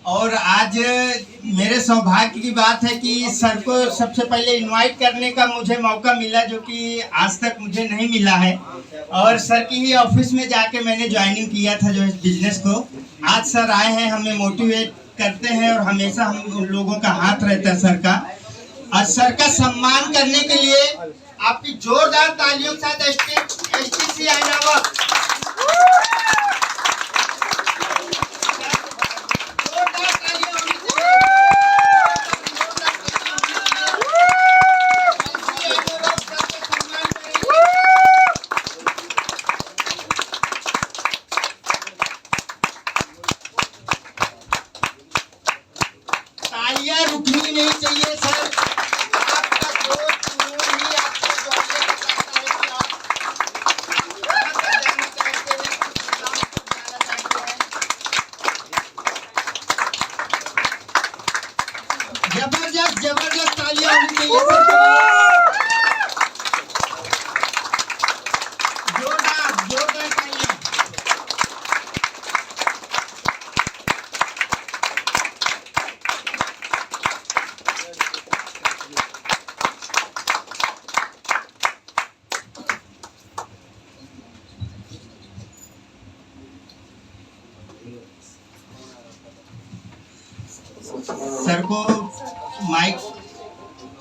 और आज मेरे सौभाग्य की बात है कि सर को सबसे पहले इनवाइट करने का मुझे मौका मिला, जो कि आज तक मुझे नहीं मिला है। और सर की ही ऑफिस में जाके मैंने ज्वाइनिंग किया था जो इस बिजनेस को। आज सर आए हैं, हमें मोटिवेट करते हैं और हमेशा हम उन लोगों का हाथ रहता है सर का। आज सर का सम्मान करने के लिए आपकी जोरदार तालियों के साथ STC अहमदाबाद तालियां रुकनी नहीं चाहिए सर। आपका दोस्त ही आपको जबरदस्त जबरदस्त तालियां होनी चाहिए सर। जोरदार जोरदार तालियां। सर को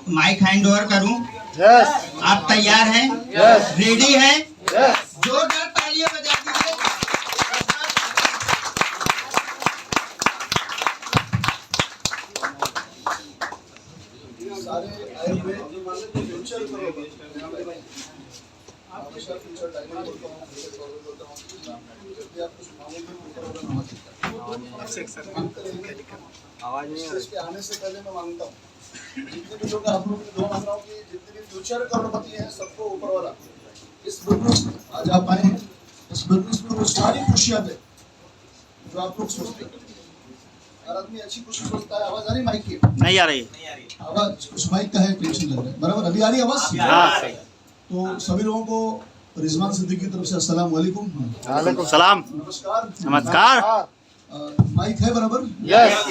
माइक हैंड ओवर करूं? यस आप तैयार हैं? यस रेडी हैं? यस जोरदार तालियां बजा दीजिए। आवाज नहीं आने से पहले मैं मांगता हूँ जितने भी लोग आप लोग दुआ मांग रहा हूँ कि जितने भी फ्यूचर करोड़पति हैं सबको ऊपर वाला इस बिजनेस आज आप आए हैं, इस बिजनेस में वो सारी खुशियाँ दे जो आप लोग सोचते हैं। हर आदमी अच्छी खुशी सोचता है। आवाज आ रही माइक की? नहीं आ रही। आवाज कुछ माइक का है, टेंशन लग रहा है। बराबर अभी आ रही आवाज? हाँ तो सभी लोगों को रिजवान सिद्दीकी की तरफ से अस्सलाम वालेकुम। वालेकुम सलाम। नमस्कार नमस्कार। माइक है बराबर? यस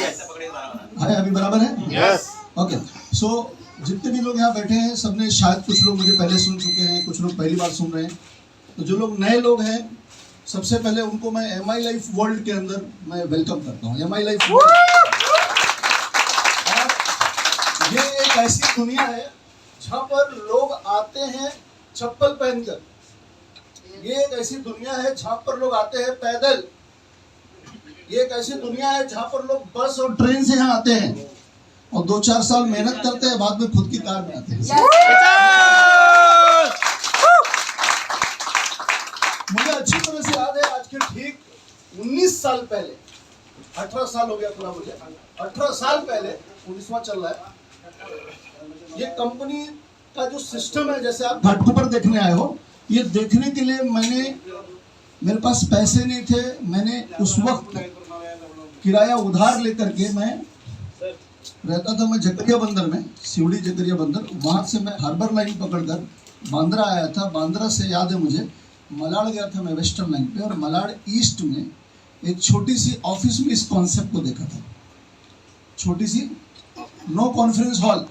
है अभी बराबर है? यस ओके सो जितने भी लोग यहाँ बैठे हैं सबने शायद कुछ लोग मुझे पहले सुन चुके हैं, कुछ लोग पहली बार सुन रहे हैं। तो जो लोग नए लोग हैं सबसे पहले उनको मैं MI लाइफ वर्ल्ड के अंदर मैं वेलकम करता हूँ। MI लाइफ ये एक ऐसी दुनिया है जहाँ पर लोग आते हैं चप्पल पहनकर। ये एक ऐसी दुनिया है जहाँ पर लोग आते हैं पैदल। ये एक ऐसी दुनिया है जहाँ पर लोग बस और ट्रेन से यहाँ आते हैं और 2-4 साल मेहनत करते हैं, बाद में खुद की कार में आते हैं। मुझे अच्छी तरह से याद है आज के ठीक 19 साल पहले, 18 साल हो गया पूरा मुझे, 18 साल पहले 19वां चल रहा है। ये कंपनी का जो सिस्टम है, जैसे आप घाटकोपर देखने आए हो, ये देखने के लिए मेरे पास पैसे नहीं थे। मैंने उस वक्त किराया उधार लेकर के मैं रहता था, मैं जकरिया बंदर में, सिवड़ी जकरिया बंदर, वहाँ से मैं हार्बर लाइन पकड़कर बांद्रा आया था। बांद्रा से याद है मुझे मलाड़ गया था मैं वेस्टर्न लाइन पे, और मलाड़ ईस्ट में एक छोटी सी ऑफिस में इस कॉन्सेप्ट को देखा था। छोटी सी, no conference hall,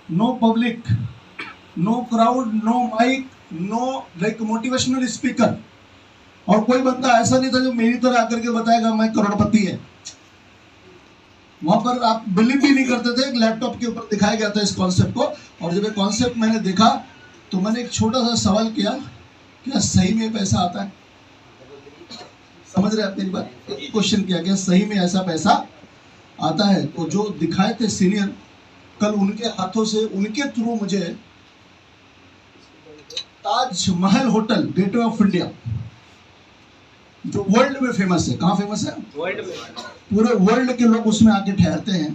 no public, no crowd, no mic, no like motivational speaker, और कोई बंदा ऐसा नहीं था जो मेरी तरह आकर के बताएगा मैं करोड़पति है। वहां पर आप बिलीव भी नहीं करते थे। एक लैपटॉप के ऊपर दिखाया गया था इस कॉन्सेप्ट को, और जब ये कॉन्सेप्ट मैंने देखा तो मैंने एक छोटा सा सवाल किया, क्या सही में पैसा आता है? समझ रहे आप मेरी बात? एक क्वेश्चन किया, क्या सही में ऐसा पैसा आता है? तो जो दिखाए थे सीनियर, कल उनके हाथों से, उनके थ्रू मुझे Taj Mahal hotel gateway of India, जो वर्ल्ड में फेमस है, कहाँ फेमस है? वर्ल्ड में। पूरे वर्ल्ड के लोग उसमें आके ठहरते हैं।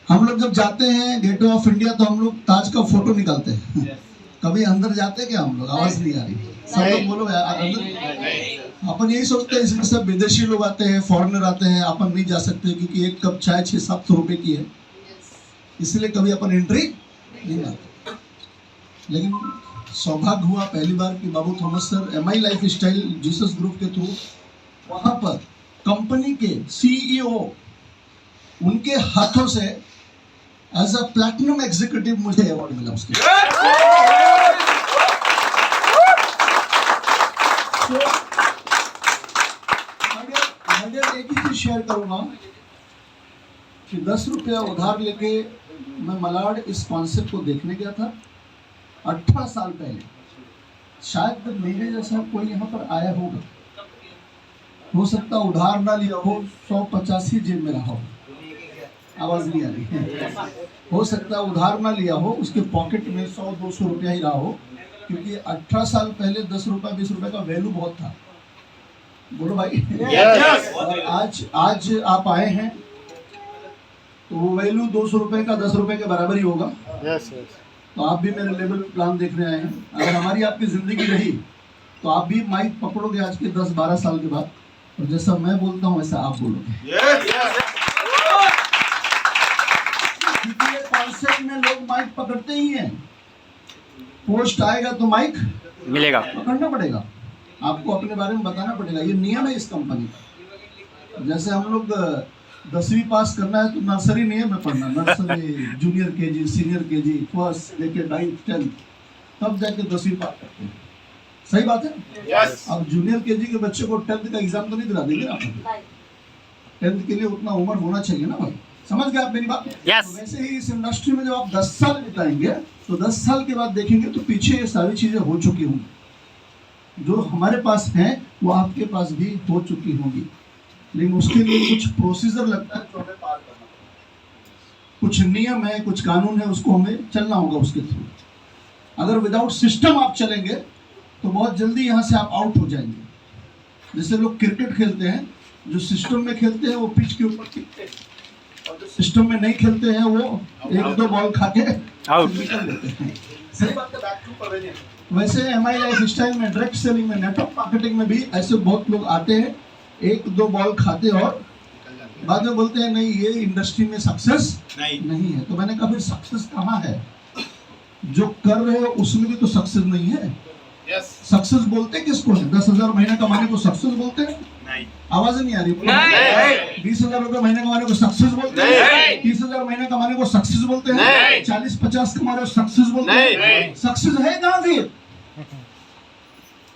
हम लोग जब जाते हैं गेटवे ऑफ इंडिया तो हम लोग ताज का फोटो निकालते हैं। कभी अंदर जाते हैं क्या हम लोग? आवाज नहीं आ रही, सब लोग बोलो अंदर। अपन यही सोचते हैं इसमें सब विदेशी लोग आते हैं, फॉरेनर आते हैं, अपन नहीं जा सकते क्योंकि एक कप चाय 600-700 रुपए की है, इसलिए कभी अपन एंट्री नहीं मारते। लेकिन सौभाग्य हुआ पहली बार कि Babu Thomas sir MI lifestyle Jesus group के थ्रू वहाँ पर कंपनी के CEO उनके हाथों से एज अ प्लैटिनम एग्जीक्यूटिव मुझे अवार्ड मिला उसके। एक ही चीज शेयर करूंगा कि 10 रुपया उधार लेके मैं मलाड इस कॉन्सेप्ट को देखने गया था 18 साल पहले। शायद मेरे जैसा कोई यहाँ पर आया होगा, हो सकता उधार ना लिया हो, 150 ही जेब में रहा हो, आवाज नहीं आ रही है, हो सकता उधार ना लिया हो, उसके पॉकेट में 100-200 रुपया ही रहा हो, क्योंकि 18 साल पहले 10 रुपया 20 रुपए का वैल्यू बहुत था। बोलो भाई। और आज आप आए हैं तो वो वैल्यू 200 रुपए का 10 रुपए के बराबर ही होगा। तो आप भी मेरे लेवल प्लान देखने आए हैं। अगर हमारी आपकी जिंदगी रही तो आप भी माइक पकड़ोगे आज के 10-12 साल के बाद, और जैसा मैं बोलता हूँ वैसा आप बोलोगे। क्योंकि ये कॉन्सेप्ट में लोग माइक पकड़ते ही हैं, पोस्ट आएगा तो माइक मिलेगा, पकड़ना पड़ेगा, आपको अपने बारे में बताना पड़ेगा। ये नियम है इस कंपनी का। जैसे हम लोग 10वीं पास करना है तो नर्सरी नियम में पढ़ना, nursery, junior KG, senior KG, first लेके 9th 10th, तब जाके 10वीं पास करते हैं। सही बात है। yes. अब जूनियर केजी के बच्चे को 10th का एग्जाम तो नहीं दिला देंगे ना आप, 10th के लिए उतना उम्र होना चाहिए ना भाई। समझ गए आप मेरी बात? yes. तो वैसे ही इस इंडस्ट्री में जब आप 10 साल बिताएंगे तो 10 साल के बाद देखेंगे तो पीछे ये सारी चीजें हो चुकी होंगी, जो हमारे पास हैं वो आपके पास भी हो चुकी होंगी, लेकिन उसके लिए कुछ प्रोसीजर लगता है जो हमें पार करना है, कुछ नियम है, कुछ कानून है, उसको हमें चलना होगा उसके थ्रू। अगर विदाउट सिस्टम आप चलेंगे तो बहुत जल्दी यहाँ से आप आउट हो जाएंगे। जैसे लोग क्रिकेट खेलते हैं, जो सिस्टम में खेलते हैं वो पिच के ऊपर टिकते हैं, और जो सिस्टम में नहीं खेलते हैं वो 1-2 बॉल खा के आउट निकल लेते हैं। सही बात है। Back to pavilion. वैसे MI लाइफ स्टाइल में, डायरेक्ट सेलिंग में, नेटवर्क मार्केटिंग में भी ऐसे बहुत लोग आते हैं, 1-2 बॉल खाते और बाद में बोलते हैं नहीं ये इंडस्ट्री में सक्सेस नहीं है। तो मैंने कहा फिर सक्सेस कहाँ है? जो कर रहे हो उसमें भी तो सक्सेस नहीं है। सक्सेस बोलते किसको है? 10,000 महीना कमाने को सक्सेस बोलते हैं? आवाज नहीं आ रही। 20,000 रुपए महीने कमाने को सक्सेस बोलते हैं? 30,000 महीने कमाने को सक्सेस बोलते हैं? 40-50 कमा रहे हो सक्सेस बोलते हैं? सक्सेस है कहाँ फिर?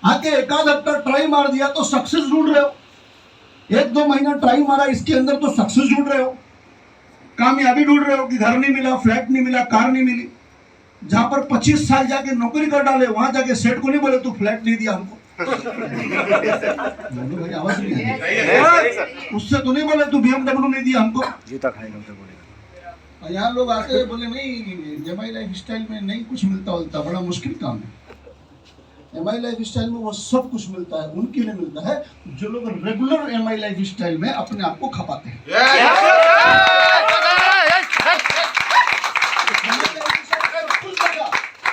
आके एकाध हफ्ता ट्राई मार दिया तो सक्सेस ढूंढ रहे हो, 1-2 महीना ट्राई मारा इसके अंदर तो सक्सेस ढूंढ रहे हो, कामयाबी ढूंढ रहे हो कि घर नहीं मिला, फ्लैट नहीं मिला, कार नहीं मिली। जहां पर 25 साल जाके नौकरी कर डाले वहां जाके सेठ को नहीं बोले तू फ्लैट नहीं दिया हमको। भाई आवाज नहीं है। उससे तो नहीं बोले तू BMW नहीं दिया हमको, जूता खाएगा तो बोलेगा। यहाँ लोग आते हैं बोले नहीं MI लाइफ स्टाइल में नहीं कुछ मिलता उलता, बड़ा मुश्किल काम है। MI लाइफ स्टाइल में वो सब कुछ मिलता है, उनके लिए मिलता है जो लोग रेगुलर MI लाइफ स्टाइल में अपने आप को खपाते हैं।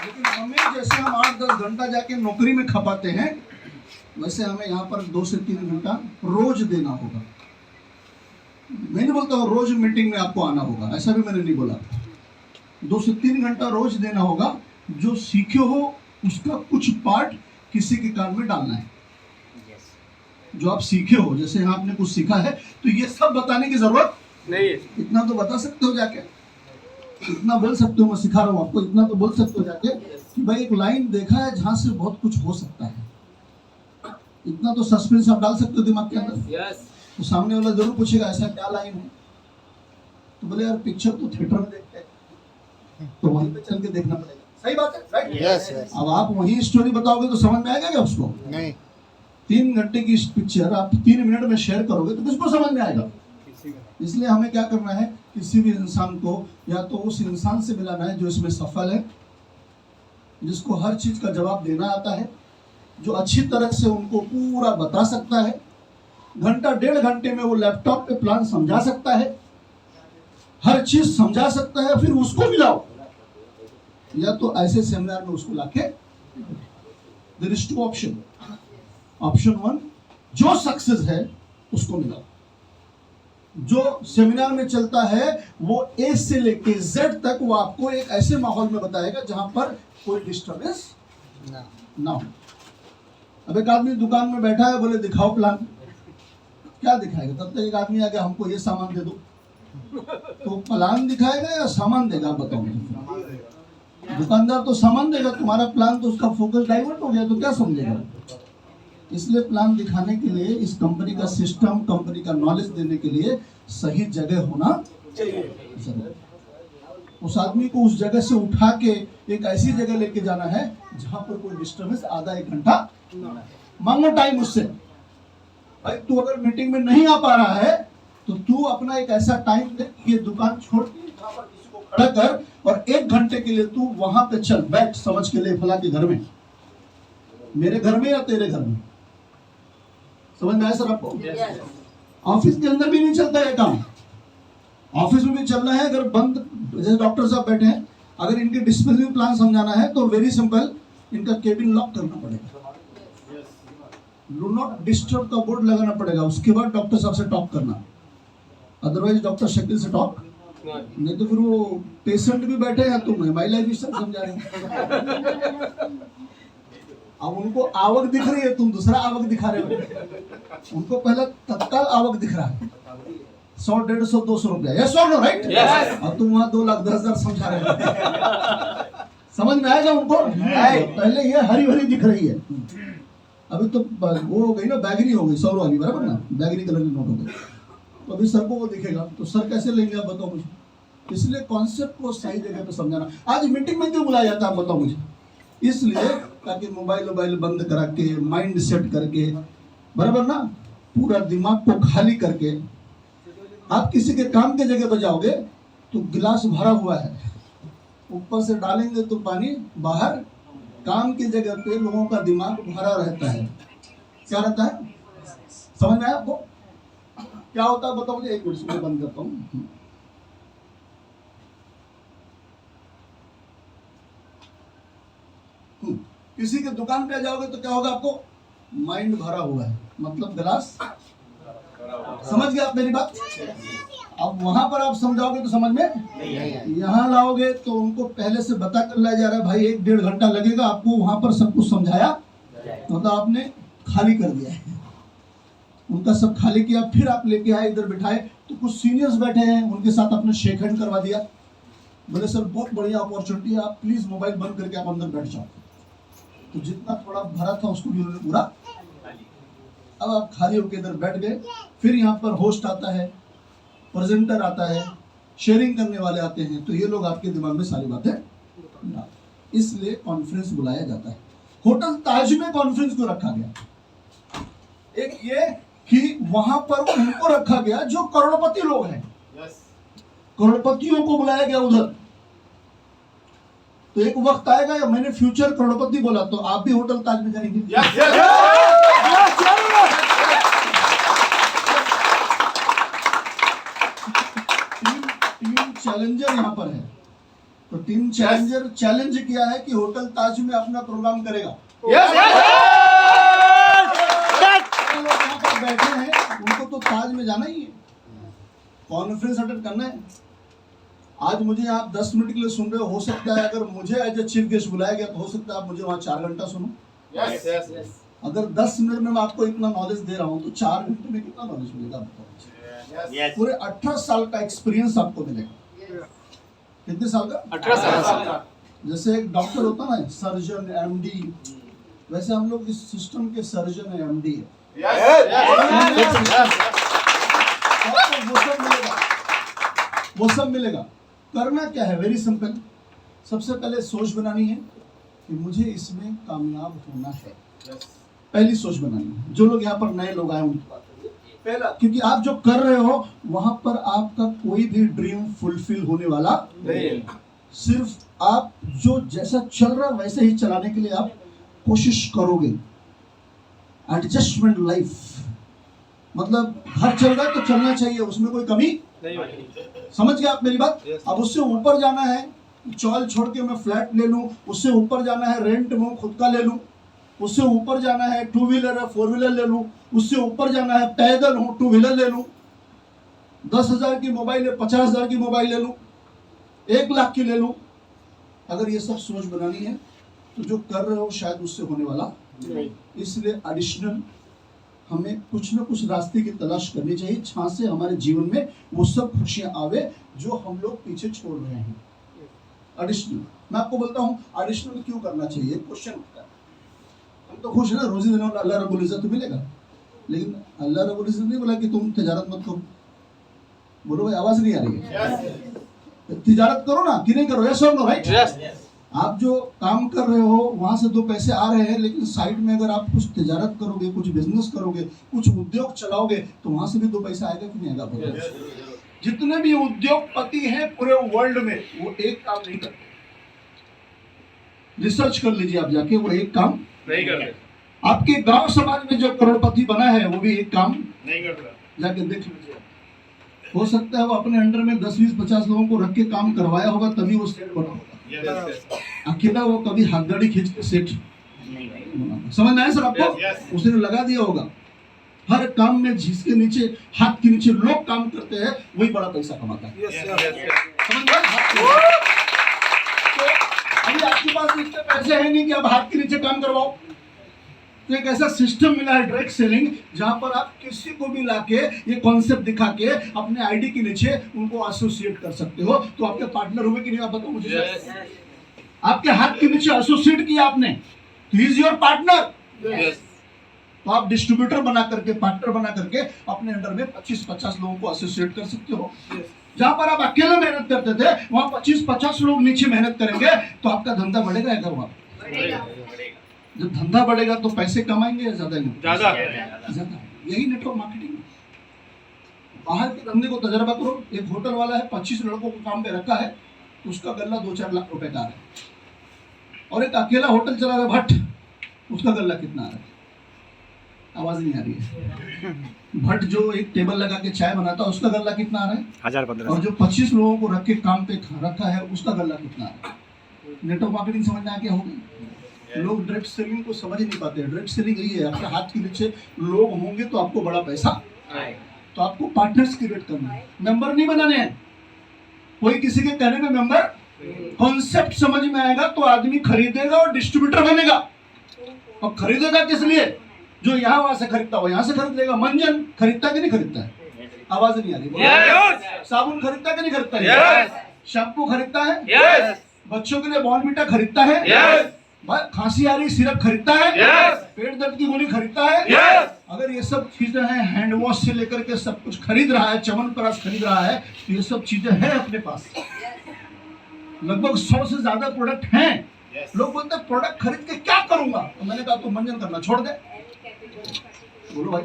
लेकिन हमें जैसे हम 8-10 घंटा जाके नौकरी में खपाते हैं, वैसे हमें यहाँ पर 2 से 3 घंटा रोज देना होगा। मैं नहीं बोलता हूँ रोज मीटिंग में आपको आना होगा, ऐसा भी मैंने नहीं बोला। 2 से 3 घंटा रोज देना होगा। जो सीखे हो उसका कुछ पार्ट किसी के काम में डालना है। जो आप सीखे हो, जैसे यहाँ आपने कुछ सीखा है तो ये सब बताने की जरूरत नहीं है। इतना तो बता सकते हो जाके, इतना बोल सकते हो, मैं सिखा रहा हूँ आपको, इतना तो बोल सकते हो जाके कि भाई एक लाइन देखा है जहाँ से बहुत कुछ हो सकता है। इतना तो सस्पेंस आप डाल सकते हो दिमाग के अंदर। तो सामने वाला जरूर पूछेगा ऐसा क्या लाइन है, तो बोले यार पिक्चर तो थिएटर में देखते हैं, तो वहीं पे चल के देखना पड़ेगा। सही बात है, राइट? यस। अब आप वही स्टोरी बताओगे तो समझ में आएगा क्या उसको? नहीं। 3 घंटे की पिक्चर आप 3 मिनट में शेयर करोगे तो किसको समझ में आएगा? इसलिए हमें क्या करना है, किसी भी इंसान को या तो उस इंसान से मिलाना है जो इसमें सफल है, जिसको हर चीज का जवाब देना आता है, जो अच्छी तरह से उनको पूरा बता सकता है, घंटा 1.5 घंटे में वो लैपटॉप पे प्लान समझा सकता है, हर चीज समझा सकता है, फिर उसको मिलाओ। या तो ऐसे सेमिनार में उसको लाके, देयर इज 2 ऑप्शन। ऑप्शन 1 जो सक्सेस है उसको मिलाओ। जो सेमिनार में चलता है वो A से लेके Z तक वो आपको एक ऐसे माहौल में बताएगा जहां पर कोई डिस्टर्बेंस ना हो। अब एक आदमी दुकान में बैठा है, बोले दिखाओ प्लान, क्या दिखाएगा? तब तक एक आदमी आ गया हमको ये सामान दे दो, तो प्लान दिखाएगा या सामान देगा, बताओ मुझे। दुकानदार तो सामान देगा, तुम्हारा प्लान तो उसका फोकस डाइवर्ट हो गया, तो क्या समझेगा। इसलिए प्लान दिखाने के लिए, इस कंपनी का सिस्टम, कंपनी का नॉलेज देने के लिए सही जगह होना चाहिए। उस आदमी को उस जगह से उठा के एक ऐसी जगह लेके जाना है जहां पर कोई डिस्टर्बेंस आधा एक घंटा मांगो टाइम उससे। भाई तू अगर मीटिंग में नहीं आ पा रहा है तो तू अपना एक ऐसा टाइम दे, ये दुकान छोड़ के जहां पर किसी को खड़ा कर और 1 घंटे के लिए तू वहां पे चल, बैठ, समझ के ले फला के घर में, मेरे घर में या तेरे घर में। समझ में आया सर आपको? ऑफिस के अंदर भी नहीं चलता है काम, ऑफिस में भी चलना है। अगर बंद, जैसे डॉक्टर साहब बैठे हैं, अगर इनके डिस्प्ले प्लान समझाना है तो वेरी सिंपल, इनका केबिन लॉक करना पड़ेगा, डू नॉट डिस्टर्ब का बोर्ड लगाना पड़ेगा, उसके बाद डॉक्टर साहब से टॉक करना। अदरवाइज डॉक्टर शकील से टॉक नहीं, तो फिर वो पेशेंट भी बैठे हैं, तुम माई लाइफ स्टाइल समझा रहे हैं। अब उनको आवक दिख रही है, तुम दूसरा आवक दिखा रहे हो। उनको पहले तत्काल आवक दिख रहा है, 100, 150, 200 रुपया, यस और नो, राइट? और तुम वहां 2,10,000 समझा रहे हो। समझ में आएगा उनको? पहले ये हरी भरी दिख रही है, अभी तो वो हो गई ना, बैगनी हो गई, 100 वाली, बराबर ना, बैगनी कलर की नोट हो गई। तो अभी सर को वो दिखेगा तो सर कैसे लेंगे आप बताओ मुझे। इसलिए कॉन्सेप्ट को सही जगह पे समझाना। आज मीटिंग में क्यों बुलाया जाता है आप बताओ मुझे? इसलिए ताकि मोबाइल बंद करा के, माइंड सेट करके, बराबर ना, पूरा दिमाग को खाली करके आप किसी के काम के जगह पर जाओगे तो गिलास भरा हुआ है, ऊपर से डालेंगे तो पानी बाहर, काम की जगह पे लोगों का दिमाग भरा रहता है। क्या रहता है? समझ में आया आपको? क्या होता है बताओ मुझे, एक मिनट से बंद करता हूँ। किसी के दुकान पे जाओगे तो क्या होगा, आपको माइंड भरा हुआ है, मतलब गिलास, समझ गए आप मेरी बात? अब वहां पर आप समझाओगे तो समझ में, यहाँ लाओगे तो उनको पहले से बता कर लाया जा रहा है, भाई 1-1.5 घंटा लगेगा आपको, वहां पर सब कुछ समझाया, मतलब आपने खाली कर दिया है, उनका सब खाली किया, फिर आप लेके आए, इधर बिठाए, तो कुछ सीनियर्स बैठे हैं, उनके साथ आपने शेक हैंड करवा दिया, बोले सर बहुत बढ़िया अपॉर्चुनिटी है, आप प्लीज मोबाइल बंद करके आप अंदर बैठ जाओ। तो जितना थोड़ा भरा था उसको भी उन्होंने पूरा, अब आप खाली होकर इधर बैठ गए। फिर यहाँ पर होस्ट आता है, प्रेजेंटर आता है, शेयरिंग करने वाले आते हैं, तो ये लोग आपके दिमाग में सारी बातें, इसलिए कॉन्फ्रेंस बुलाया जाता है। होटल ताज में कॉन्फ्रेंस को रखा गया, एक ये कि वहां पर उनको रखा गया जो करोड़पति लोग हैं, करोड़पतियों को बुलाया गया उधर। तो एक वक्त आएगा, या मैंने फ्यूचर करोड़पति बोला, तो आप भी होटल ताज में जाएंगे। टीम चैलेंजर यहाँ पर है, तो टीम चैलेंजर चैलेंज किया है कि होटल ताज में अपना प्रोग्राम करेगा। लोग यहाँ पर बैठे हैं, उनको तो ताज में जाना ही है, कॉन्फ्रेंस अटेंड करना है। आज मुझे आप 10 मिनट के लिए सुन रहे हो सकता है अगर मुझे एज ए चीफ गेस्ट बुलाया गया तो हो सकता है आप मुझे वहाँ 4 घंटा सुनो। अगर 10 मिनट में मैं आपको इतना नॉलेज दे रहा हूँ तो 4 घंटे में कितना नॉलेज मिलेगा आपको? पूरे 18 साल का एक्सपीरियंस आपको मिलेगा। कितने साल का? 18 साल। जैसे एक डॉक्टर होता ना, सर्जन, एमडी, वैसे हम लोग इस सिस्टम के सर्जन है, एमडी है। वो सब मिलेगा। करना क्या है, वेरी सिंपल। सबसे पहले सोच बनानी है कि मुझे इसमें कामयाब होना है, पहली सोच बनानी है। जो लोग यहाँ पर नए लोग आए उनकी बात करिए पहला, क्योंकि आप जो कर रहे हो वहां पर आपका कोई भी ड्रीम फुलफिल होने वाला नहीं। सिर्फ आप जो जैसा चल रहा है वैसे ही चलाने के लिए आप कोशिश करोगे। एडजस्टमेंट लाइफ, मतलब घर चल रहा है तो चलना चाहिए, उसमें कोई कमी नहीं। समझ गए आप मेरी बात? अब उससे ऊपर जाना है, चौल छोड़ के मैं फ्लैट ले लूं, उससे ऊपर जाना है रेंट में खुद का ले लूं, उससे ऊपर जाना है 2 व्हीलर है 4 व्हीलर ले लूं, उससे ऊपर जाना है पैदल हूं 2 व्हीलर ले लूं, 10,000 की मोबाइल है 50,000 की मोबाइल ले लूं, 1 लाख की ले लूं। अगर ये सब सोच बनानी है तो जो कर रहे हो शायद उससे होने वाला नहीं। इसलिए एडिशनल हमें कुछ ना कुछ रास्ते की तलाश करनी चाहिए जहाँ से हमारे जीवन में वो सब खुशियाँ आवे जो हम लोग पीछे छोड़ रहे हैं। एडिशनल, मैं आपको बोलता हूँ एडिशनल क्यों करना चाहिए। क्वेश्चन उठता है, हम तो खुश है ना, रोजी देने वाला अल्लाह रब्बुल इज्जत मिलेगा, लेकिन अल्लाह रब्बुल इज्जत नहीं बोला कि तुम तिजारत मत करो। बोलो भाई, आवाज नहीं आ रही है। तिजारत करो ना, कि नहीं करो, यस और नो, राइट। आप जो काम कर रहे हो वहां से 2 पैसे आ रहे हैं, लेकिन साइड में अगर आप कुछ तिजारत करोगे, कुछ बिजनेस करोगे, कुछ उद्योग चलाओगे, तो वहां से भी 2 पैसा आएगा कि नहीं आएगा? बोलो। जितने भी उद्योगपति हैं पूरे वर्ल्ड में, वो एक काम नहीं करते। रिसर्च कर लीजिए आप जाके, वो एक काम नहीं करते। आपके गांव समाज में जो करोड़पति बना है वो भी एक काम नहीं करता, जाके देख लीजिए। हो सकता है वो अपने अंडर में 10, 20, 50 लोगों को रख के काम करवाया होगा, तभी वो सेठ बना होगा। अकेला वो कभी हाथगाड़ी खींच के सेठ नहीं। समझ में आया सर आपको? उसने लगा दिया होगा। हर काम में जिसके नीचे, हाथ के नीचे लोग काम करते हैं, वही बड़ा पैसा कमाता है। समझ में आया? तो अभी आपके पास इतने पैसे है नहीं कि आप हाथ के नीचे काम करवाओ। तो एक ऐसा सिस्टम मिला है डायरेक्ट सेलिंग, जहां पर आप किसी को भी लाके ये कॉन्सेप्ट दिखा के अपने आईडी के नीचे उनको एसोसिएट कर सकते हो। तो आपके पार्टनर हुए कि नहीं, आप बताओ मुझे। आपके हाथ के नीचे एसोसिएट किया आपने, तो ही इज योर पार्टनर। तो आप डिस्ट्रीब्यूटर बना करके, पार्टनर बना करके अपने अंडर में 25-50 लोगों को एसोसिएट कर सकते हो। जहां पर आप अकेले मेहनत करते थे, वहां 25-50 लोग नीचे मेहनत करेंगे, तो आपका धंधा बढ़ेगा या कम? जब धंधा बढ़ेगा तो पैसे कमाएंगे या ज्यादा? यही नेटवर्क मार्केटिंग। बाहर के धंधे को तजर्बा करो। एक होटल वाला है, 25 लड़कों को काम पे रखा है, उसका गल्ला 2-4 लाख रुपए का आ रहा है। और एक अकेला होटल चला रहा है भट्ट, उसका गल्ला कितना आ रहा है? आवाज नहीं आ रही है। भट्ट जो एक टेबल लगा के चाय बनाता है, उसका गल्ला कितना आ रहा है? 1000-1500। और जो 25 लोगों को रख के काम पे रखा है, उसका गल्ला कितना आ रहा है? नेटवर्क मार्केटिंग समझ में आ गया होगा? लोग डायरेक्ट सेलिंग को समझ ही नहीं पाते। डायरेक्ट सेलिंग यही है, आपके हाथ के नीचे लोग होंगे तो आपको बड़ा पैसा। तो आपको पार्टनर्स क्रिएट करना है, मेंबर नहीं बनाने हैं। कोई किसी के कहने में मेंबर, कॉन्सेप्ट समझ में आएगा तो आदमी खरीदेगा और डिस्ट्रीब्यूटर बनेगा। और खरीदेगा किस लिए? जो यहाँ वहां से खरीदता हो, यहाँ से खरीद लेगा। मंजन खरीदता कि नहीं खरीदता है? आवाज नहीं आ रही। साबुन खरीदता कि नहीं खरीदता है? शैम्पू खरीदता है? बच्चों के लिए बॉर्नविटा खरीदता है? खांसी आ रही सिरप खरीदता है? पेट दर्द की गोली खरीदता है? अगर ये सब चीजें हैं, हैंड वॉश से लेकर के सब कुछ खरीद रहा है, च्यवनप्राश खरीद रहा है, तो ये सब चीजें हैं अपने पास। लगभग 100 से ज्यादा प्रोडक्ट हैं। लोग बोलते हैं प्रोडक्ट खरीद के क्या करूंगा? तो मैंने कहा तू मंजन करना छोड़ दे। बोलो भाई,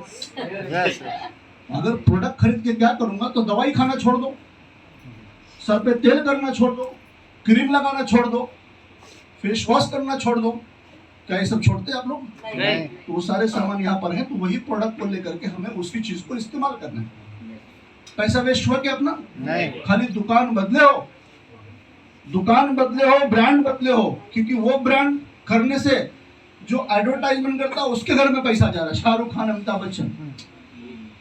अगर प्रोडक्ट खरीद के क्या करूंगा तो दवाई खाना छोड़ दो, सर पे तेल करना छोड़ दो, क्रीम लगाना छोड़ दो, फेस वॉश करना छोड़ दो। क्या ये सब छोड़ते हैं आप लोग? नहीं। तो वो सारे सामान यहाँ पर हैं, तो वही प्रोडक्ट को लेकर के हमें उसकी चीज को इस्तेमाल करना है। पैसा वेस्ट हुआ क्या अपना? नहीं। खाली दुकान बदले हो, दुकान बदले हो, ब्रांड बदले हो, क्योंकि वो ब्रांड करने से जो एडवर्टाइजमेंट करता है उसके घर में पैसा जा रहा है। शाहरुख खान, अमिताभ बच्चन,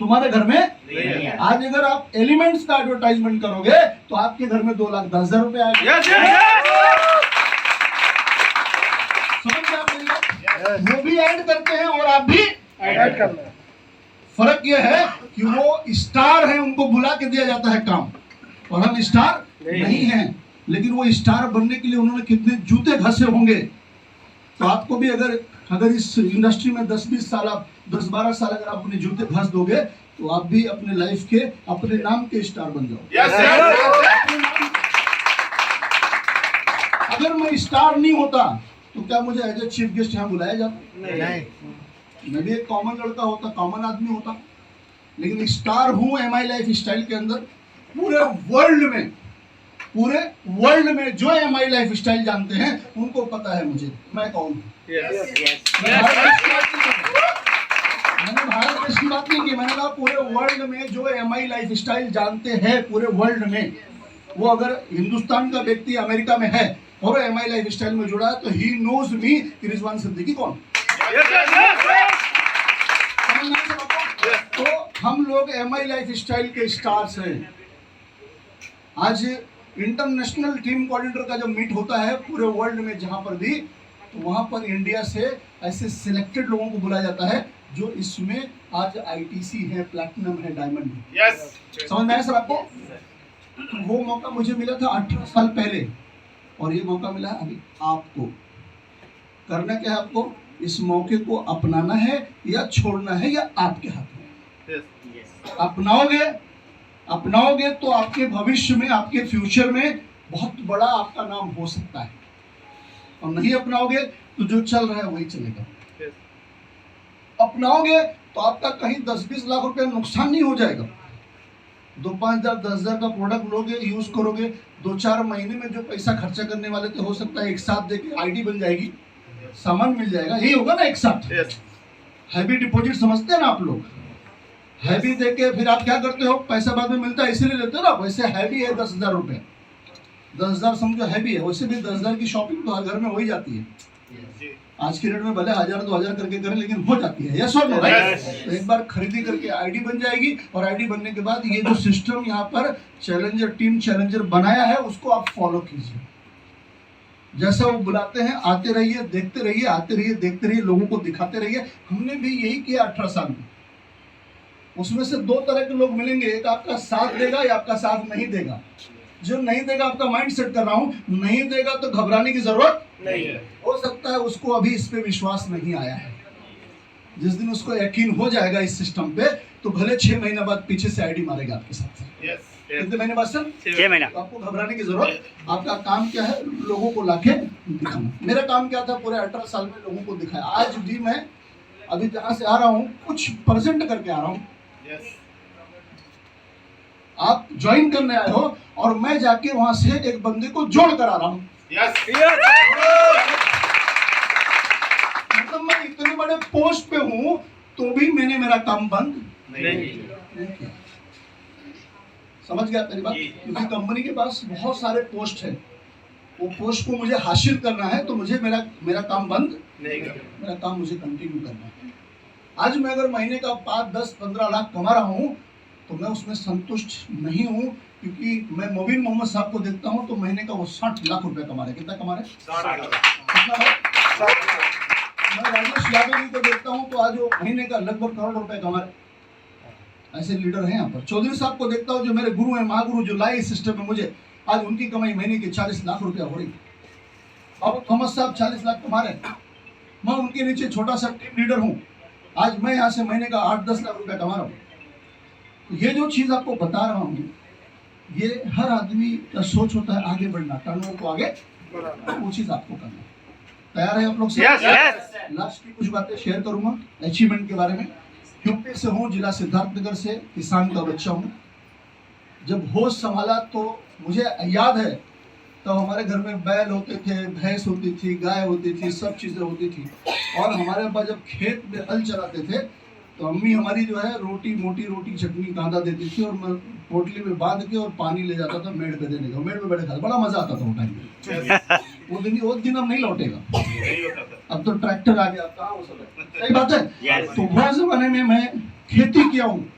तुम्हारे घर में नहीं। आज अगर आप एलिमेंट्स का एडवर्टाइजमेंट करोगे तो आपके घर में 2,10,000 रुपए आएंगे। वो भी ऐड करते हैं और आप भी ऐड करते हैं। फर्क यह है कि वो स्टार हैं, उनको बुला के दिया जाता है काम, और हम स्टार नहीं हैं। लेकिन वो स्टार बनने के लिए उन्होंने कितने जूते घसे होंगे। तो आपको भी अगर इस इंडस्ट्री में 10-20 साल, आप 10-12 साल अगर आप अपने जूते घस दोगे, तो आप भी अपने लाइफ के, अपने नाम के स्टार बन जाओ। अगर मैं स्टार नहीं होता तो क्या मुझे एज ए चीफ गेस्ट यहाँ बुलाया जाता? नहीं। मैं भी एक कॉमन लड़का होता, कॉमन आदमी होता। लेकिन स्टार हूँ MI लाइफ स्टाइल के अंदर। पूरे वर्ल्ड में जो MI लाइफ स्टाइल जानते हैं उनको पता है मुझे मैं कौन हूँ। मैंने भारत देश की बात नहीं की, मैंने कहा पूरे वर्ल्ड में जो MI लाइफ स्टाइल जानते हैं, पूरे वर्ल्ड में, वो अगर हिंदुस्तान का व्यक्ति अमेरिका में है और MI लाइफ स्टाइल में जुड़ा है, तो ही नोज मी रिजवान सिद्दीकी कौन। तो हम लोग MI लाइफ स्टाइल के स्टार्स हैं। आज इंटरनेशनल टीम कोऑर्डिनेटर का जो मीट होता है पूरे वर्ल्ड में जहां पर भी, तो वहां पर इंडिया से ऐसे सिलेक्टेड लोगों को बुलाया जाता है जो इसमें आज आईटीसी है, प्लैटिनम है, डायमंड है। यस समझ में आया सर आपको? वो मौका मुझे मिला था 18 साल पहले, और ये मौका मिला है अभी आपको। करना क्या है आपको? इस मौके को अपनाना है या छोड़ना है, या आपके हाथ में। अपनाओगे, अपनाओगे तो आपके भविष्य में, आपके फ्यूचर में बहुत बड़ा आपका नाम हो सकता है, और नहीं अपनाओगे तो जो चल रहा है वही चलेगा। अपनाओगे तो आपका कहीं 10-20 लाख रुपए नुकसान नहीं हो जाएगा। 2-5 हज़ार 10 हज़ार का प्रोडक्ट लोगे, यूज करोगे, 2-4 महीने में जो पैसा खर्चा करने वाले थे हो सकता है एक साथ देके आईडी बन जाएगी, सामान मिल जाएगा। यही होगा ना एक साथ। हैवी डिपॉजिट समझते हैं ना आप लोग? हैवी देके फिर आप क्या करते हो? पैसा बाद में मिलता है इसीलिए लेते हो ना। वैसे हैवी है 10,000 रुपए, 10,000 समझो हैवी है, वैसे भी 10,000 की शॉपिंग तो हर घर में हो ही जाती है। आज की रेट में भले 1,000-2,000 करके करें, लेकिन हो जाती है। यस और नो? तो एक बार खरीदी करके आईडी बन जाएगी, और आईडी बनने के बाद ये जो सिस्टम यहाँ पर चैलेंजर, टीम चैलेंजर बनाया है, उसको आप फॉलो कीजिए। जैसा वो बुलाते हैं आते रहिए, देखते रहिए, आते रहिए, देखते रहिए, लोगों को दिखाते रहिए। हमने भी यही किया 18 साल में। उसमें से 2 तरह के लोग मिलेंगे, एक आपका साथ देगा या आपका साथ नहीं देगा। जो नहीं देगा, आपका माइंड सेट कर रहा हूं, नहीं देगा तो घबराने की जरूरत नहीं है। हो सकता है उसको अभी इस पे विश्वास नहीं आया है। जिस दिन उसको यकीन हो जाएगा इस सिस्टम पे, तो भले 6 महीने बाद पीछे से आईडी मारेगा आपके साथ। कितने महीने बाद सर? 6 महीना। तो आपको घबराने की जरूरत, आपका काम क्या है? लोगों को लाके दिखाना। मेरा काम क्या था? पूरे 18 साल में लोगों को दिखाया। आज भी मैं अभी जहां से आ रहा हूँ कुछ प्रेजेंट करके आ रहा हूँ। आप ज्वाइन करने आए हो, और मैं जाके वहां से एक बंदे को जोड़ कर आ रहा हूँ। मतलब मैं इतने बड़े पोस्ट पे हूँ तो भी मैंने मेरा काम बंद नहीं किया। समझ गया मेरी बात? क्योंकि कंपनी के पास बहुत सारे पोस्ट है, वो पोस्ट को मुझे हासिल करना है, तो मुझे मेरा काम बंद नहीं करना, मेरा काम मुझे कंटिन्यू करना है। आज मैं अगर महीने का 5, 10, 15 लाख कमा रहा हूँ तो मैं उसमें संतुष्ट नहीं हूँ, क्योंकि मैं मोबिन मोहम्मद साहब को देखता हूँ तो महीने का वो 60 लाख रुपए कमा रहे। कितना कमा रहे? 60 लाख। मैं राजेश यादव जी को देखता हूँ तो आज वो महीने का लगभग करोड़ रुपए कमा रहे। ऐसे लीडर हैं यहाँ पर। चौधरी साहब को देखता हूँ, जो मेरे गुरु हैं, महागुरु, जो लाए इस सिस्टम में मुझे, आज उनकी कमाई महीने की 40 लाख रुपया हो रही। बाबू थॉमस साहब 40 लाख कमा रहे। मैं उनके नीचे छोटा सा टीम लीडर हूँ, आज मैं यहाँ से महीने का 8-10 लाख रुपया कमा रहा हूँ। ये जो चीज आपको बता रहा हूँ, ये हर आदमी का सोच होता है आगे बढ़ना, टर्नओवर को आगे, वो चीज आपको करना है। तैयार है आप लोग? लास्ट की कुछ बातें शेयर करूंगा अचीवमेंट के बारे में। यूपी से हूँ, जिला सिद्धार्थनगर से, किसान का बच्चा हूँ। जब होश संभाला तो मुझे याद है, तो हमारे घर में बैल होते थे, भैंस होती थी, गाय होती थी, सब चीजें होती थी। और हमारे अब्बा जब खेत में हल चलाते थे तो अम्मी हमारी जो है मोटी रोटी चटनी कांदा देती थी, और मैं पोटली में बांध के और पानी ले जाता था मेड़ पे देने का। मेड़ पे बैठे खाता, बड़ा मजा आता था वो टाइम में। वो दिन अब नहीं लौटेगा। अब तो ट्रैक्टर आ गया, कहाँ वो सब है। सही बात है। तो वो जमाने में मैं खेती किया हूँ।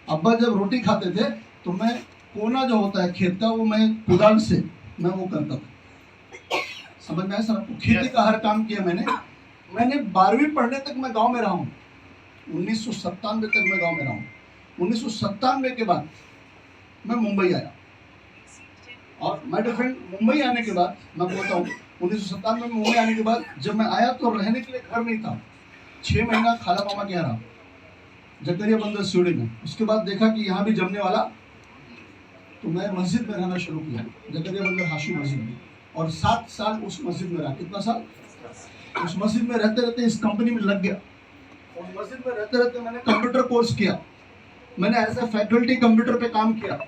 अब्बा जब रोटी खाते थे तो मैं कोना जो होता है खेत का, वो मैं कुदाल से मैं वो करता था। समझ में आया सर आपको? खेती का हर काम किया मैंने 12वीं पढ़ने तक मैं गांव में रहा हूँ। 1997 तक मैं गांव में रहा हूँ। 1997 के बाद मैं मुंबई आया, और माय डियर फ्रेंड, मुंबई आने के बाद मैं बोलता हूँ, 1997 में मुंबई आने के बाद जब मैं आया तो रहने के लिए घर नहीं था। 6 महीना खाला मामा के यहाँ रहा, जकरिया बंदर सिवड़ी में। उसके बाद देखा कि यहाँ भी जमने वाला, तो मैं मस्जिद में रहना शुरू किया, जकरिया बंदर हाशी मस्जिद में, और 7 साल उस मस्जिद में रहा। कितना साल? उस मस्जिद में रहते रहते इस कंपनी में लग गया। उस मस्जिद में रहते रहते मैंने कंप्यूटर कोर्स किया, मैंने एज ए फैकल्टी कंप्यूटर पे काम किया,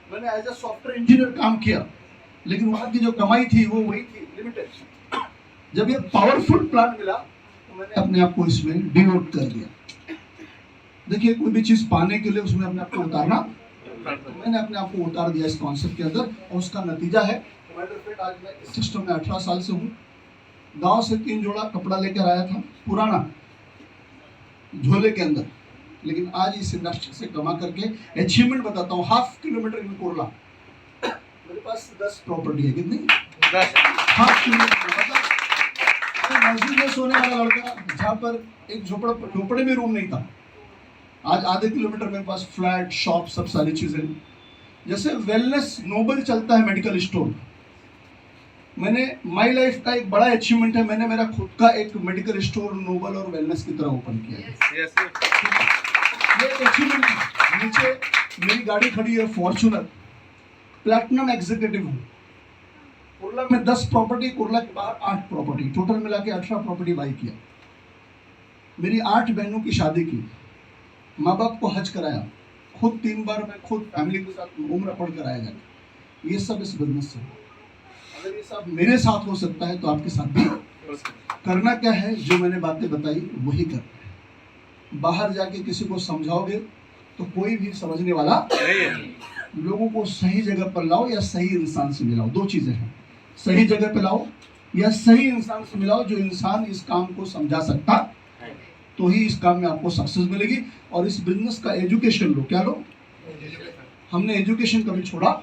मैंने एज ए सॉफ्टवेयर इंजीनियर काम किया। लेकिन वहाँ की जो कमाई थी वो वही थी, लिमिटेड। जब ये पावरफुल प्लान मिला तो मैंने अपने आप को इसमें डिवोट कर दिया। देखिए, कोई भी चीज पाने के लिए उसमें अपने आप को उतारना, तो मैंने अपने आप को उतार दिया इस कॉन्सेप्ट के अंदर, और उसका नतीजा है आज मैं इस सिस्टम में 18 साल से हूँ। गांव से 3 जोड़ा कपड़ा लेकर आया था, पुराना झोले के अंदर, लेकिन आज इस इंडस्ट्री से कमा करके अचीवमेंट बताता हूँ। 1/2 किलोमीटर इन कोरला मेरे पास 10 प्रॉपर्टी है। कितनी? 10। 1/2 किलोमीटर, मतलब मस्जिद में सोने वाला लड़का जहाँ पर एक झोपड़े में रूम नहीं था, आज आधे किलोमीटर मेरे पास फ्लैट, शॉप, सब सारी चीजें। जैसे वेलनेस नोबल चलता है मेडिकल स्टोर, मैंने माई लाइफ का एक बड़ा अचीवमेंट है, मैंने मेरा खुद का एक मेडिकल स्टोर नोबल और वेलनेस की तरह ओपन किया है। ये अचीवमेंट नीचे मेरी गाड़ी खड़ी है फॉर्च्यूनर, प्लैटिनम एग्जीक्यूटिव हूँ। कुर्ला में 10 प्रॉपर्टी, कुर्ला के बाहर 8 प्रॉपर्टी, टोटल मिला के 18 प्रॉपर्टी बाई किया। मेरी 8 बहनों की शादी की, माँ बाप को हज कराया, खुद 3 बार मैं खुद फैमिली के साथ उम्र पढ़ कर आया जाके। ये सब इस बिजनेस से। अगर ये सब मेरे साथ हो सकता है तो आपके साथ भी करना क्या है, जो मैंने बातें बताई वही करना है। बाहर जाके किसी को समझाओगे तो कोई भी समझने वाला लोगों को सही जगह पर लाओ या सही इंसान से मिलाओ, 2 चीजें हैं। सही जगह पे लाओ या सही इंसान से मिलाओ, जो इंसान इस काम को समझा सकता, तो ही इस काम में आपको सक्सेस मिलेगी। और इस बिजनेस का एजुकेशन लो। क्या लो? हमने एजुकेशन कभी छोड़ा?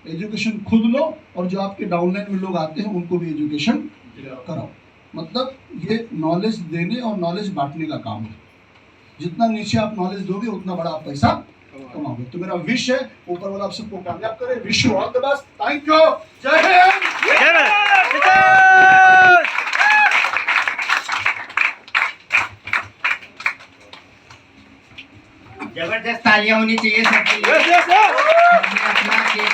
एजुकेशन खुद लो, और जो आपके डाउनलाइन में लोग आते हैं उनको भी एजुकेशन कराओ। मतलब ये नॉलेज देने और नॉलेज बांटने का काम है। जितना नीचे आप नॉलेज दोगे उतना बड़ा आप पैसा कमाओगे। तो मेरा विश है ऊपर वाला आप सबको कामयाब करे। Wish you all the best. Thank you. जय हिंद। जबरदस्त तालियां होनी चाहिए सबके लिए। अपना केक